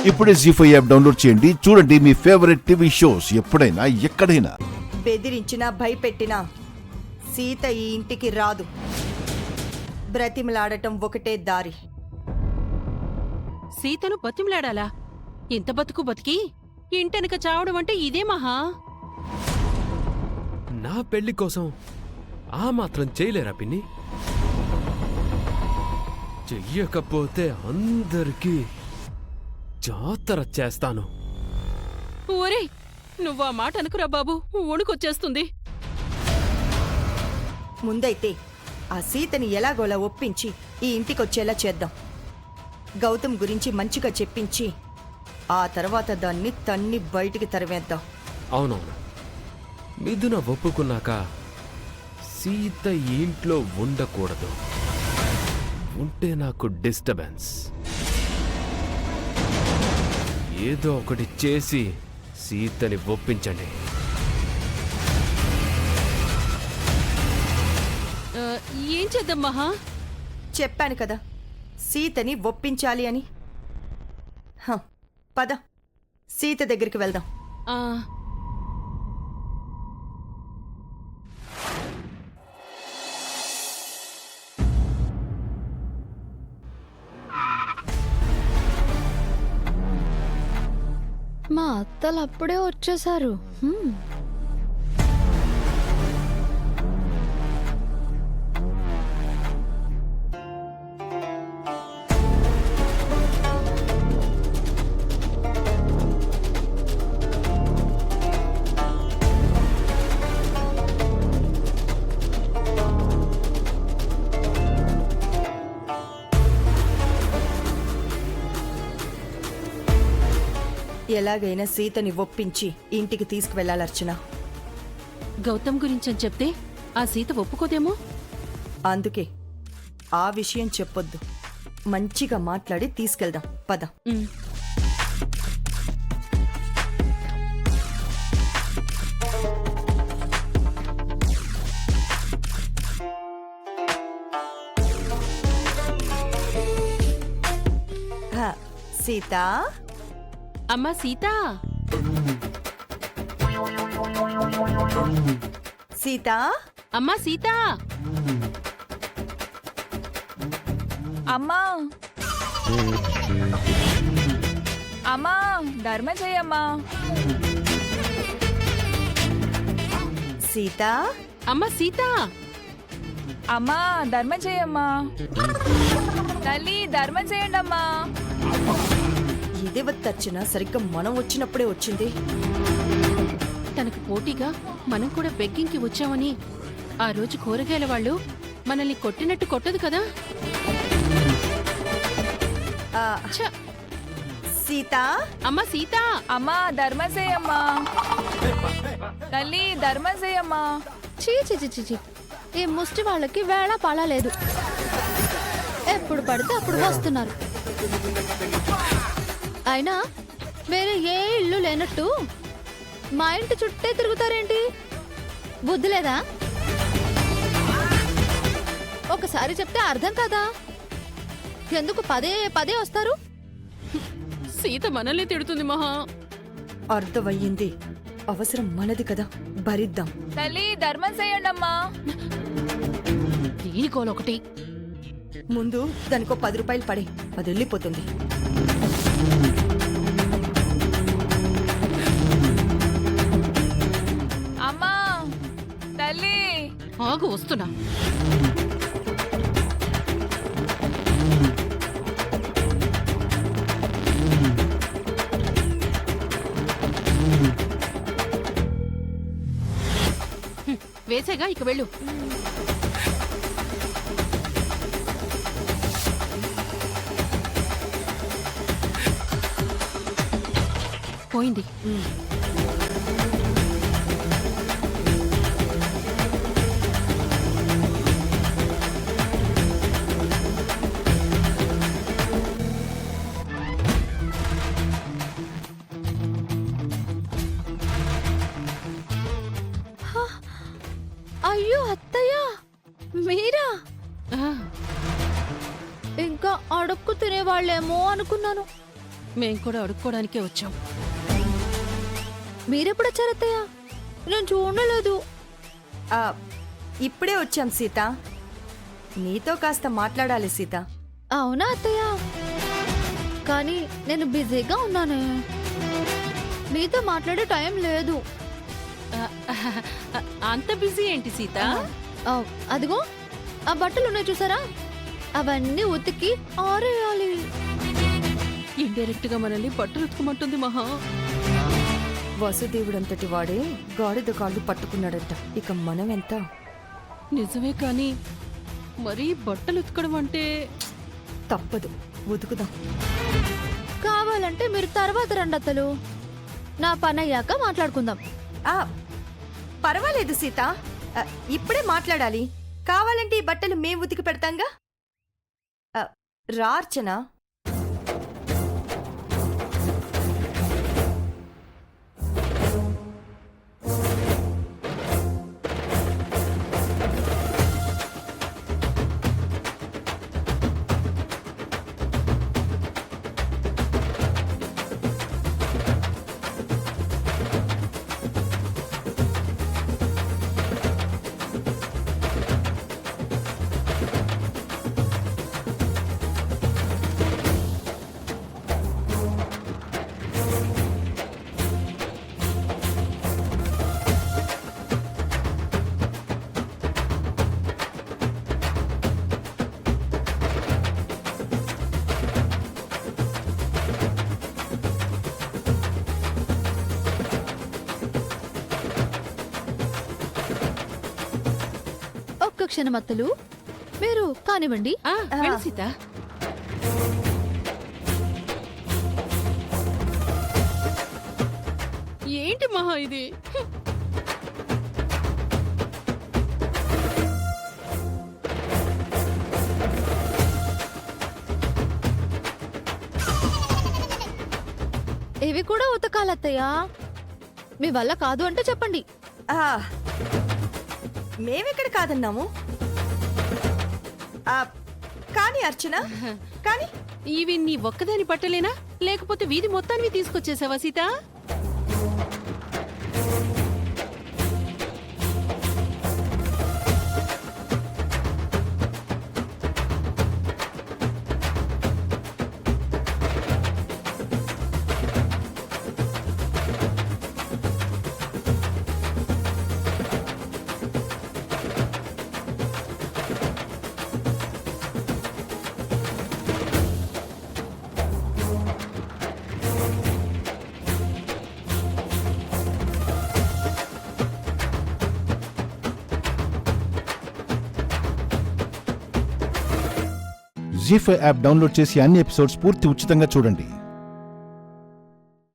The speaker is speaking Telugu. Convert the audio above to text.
ఇప్పుడే జీ5 యాప్ డౌన్లోడ్ చేయండి. చూడండి మీ ఫేవరెట్ టీవీ షోస్ ఎప్పుడైనా ఎక్కడైనా. బెదిరించినా భయపెట్టినా సీత ఈ ఇంటికి రాదు. బ్రతిమలాడటం ఒకటే దారి. సీతను బతిమలాడాలా? ఇంత బతుకు బతికి ఇంటెనక చావడం అంటే ఇదే మహా. నా పెళ్లి కోసం ఆ మాత్రం చేయలేరా పిన్ని? చెయ్యకపోతే అందరికీ జాతర చేస్తాను. ఓరే, నువ్వా మాట అనుకురా బాబు, వణుకొచ్చేస్తుంది. ముందైతే ఆ సీతని ఎలాగోలా ఒప్పించి ఈ ఇంటికొచ్చేలా చేద్దాం. గౌతమ్ గురించి మంచిగా చెప్పించి ఆ తర్వాత దాన్ని తన్ని బయటికి తరివేద్దాం. అవునవును, మిథున ఒప్పుకున్నాక సీత ఇంట్లో ఉండకూడదు. ఉంటే నాకు డిస్టర్బెన్స్. ఏదో ఒకటి చేసి సీతని ఒప్పించండి. ఏం చేద్దాం మహా? చెప్పాను కదా సీతని ఒప్పించాలి అని. పద సీత దగ్గరికి వెళ్దాం. ఆ, మా అత్తలు అప్పుడే వచ్చేసారు. ఎలాగైనా సీతని ఒప్పించి ఇంటికి తీసుకువెళ్ళాలి అర్చన. గౌతమ్ గురించని చెప్తే ఆ సీత ఒప్పుకోదేమో. అందుకే ఆ విషయం చెప్పొద్దు. మంచిగా మాట్లాడి తీసుకెళ్దాం. పద. ఉమ్. సీత, అమ్మా సీత, సీత, అమ్మా సీత. అమ్మా అమ్మా ధర్మ చేయమ్మా. సీత, అమ్మా సీత. అమ్మా ధర్మ చేయమ్మా. తల్లి ధర్మ చేయండి అమ్మా. ఇదే వచ్చర్చన సరిగ్గా మనం వచ్చినప్పుడే వచ్చింది. తనకు పోటీగా మనం కూడా బెగ్గింగ్కి వచ్చామని ఆ రోజు కూరగాయల వాళ్ళు మనల్ని కొట్టినట్టు కొట్టదు కదా. ఛ! సీత, అమ్మా సీత. అమ్మా ధర్మ చేయమ్మా. తల్లి ధర్మ చేయమ్మా. చీ చీ చీ చీ. ఈ ముష్టి వాళ్ళకి వేళ పాలా లేదు. ఎప్పుడు పడితే అప్పుడు వస్తున్నారు. అయినా వేరే ఏ ఇల్లు లేనట్టు మా ఇంటి చుట్టే తిరుగుతారేంటి? బుద్ధి లేదా? ఒకసారి చెప్తే అర్థం కదా. ఎందుకు పదే పదే వస్తారు? సీత మనల్ని తిడుతుంది మహా. అర్థమయ్యింది. అవసరం మనది కదా, భరిద్దాం. తల్లి ధర్మం చేయండి అమ్మా. దీని గోలొకటి. ముందు దానికో 10 రూపాయలు పడే, అది వెళ్ళిపోతుంది. అమ్మా తల్లి. ఆగు, వస్తున్నా. వేసేగా, ఇక వెళ్ళు. పోయింది. అయ్యో అత్తయ్య, మీరా? ఆ, ఇంకా అడుక్కు తినేవాళ్ళేమో అనుకున్నాను. మేం కూడా అడుక్కోవడానికే వచ్చాం. మీరెప్పుడు వచ్చారు అత్తయ్య? నేను చూడలేదు. ఆ, ఇప్పుడే వచ్చాం సీత. నీతో కాస్త మాట్లాడాలి సీత. అవునా అత్తయ్య? కానీ నేను బిజీగా ఉన్నానే, మీతో మాట్లాడే టైం లేదు. అంత బిజీ ఏంటి సీత? ఆ, అదిగో ఆ బట్టలు ఉన్నాయి చూసారా, అవన్నీ ఉతికి ఆరేయాలి. ఇండైరెక్ట్ గా మనల్ని బట్టలు ఉతుకమంటుంది మహా. వసుదేవుడంతటి వాడే గాడిద కాళ్ళు పట్టుకున్నాడంట. ఇక మనం ఎంత? నిజమే, కానీ మరీ బట్టలు ఉతకడం అంటే తప్పదు, ఉతుకుదాం. కావాలంటే మీరు తర్వాత రండి అత్తలు, నా పని అయ్యాక మాట్లాడుకుందాం. ఆ, పర్వాలేదు సీత. ఆ, ఇప్పుడే మాట్లాడాలి. కావాలంటే ఈ బట్టలు మేం ఉతికి పెడతాంగా. ఆ, రా అర్చన. ఒక్క క్షణం అత్తలు, మీరు కానివ్వండి. వెళ్ళు సీత. ఏంటి మహా ఇది? ఇవి కూడా ఉతకాలత్తయ్యా, మీ వల్ల కాదు అంటే చెప్పండి. ఆ, మేమెక్కడ కాదన్నాము. ఆ, కానీ అర్చన, కానీ ఇవి నీ ఒక్కదాని బట్టలేనా, లేకపోతే వీధి మొత్తాన్ని తీసుకొచ్చేసావా సీత? జీ5 యాప్ డౌన్లోడ్ చేసి అన్ని ఎపిసోడ్స్ పూర్తి ఉచితంగా చూడండి.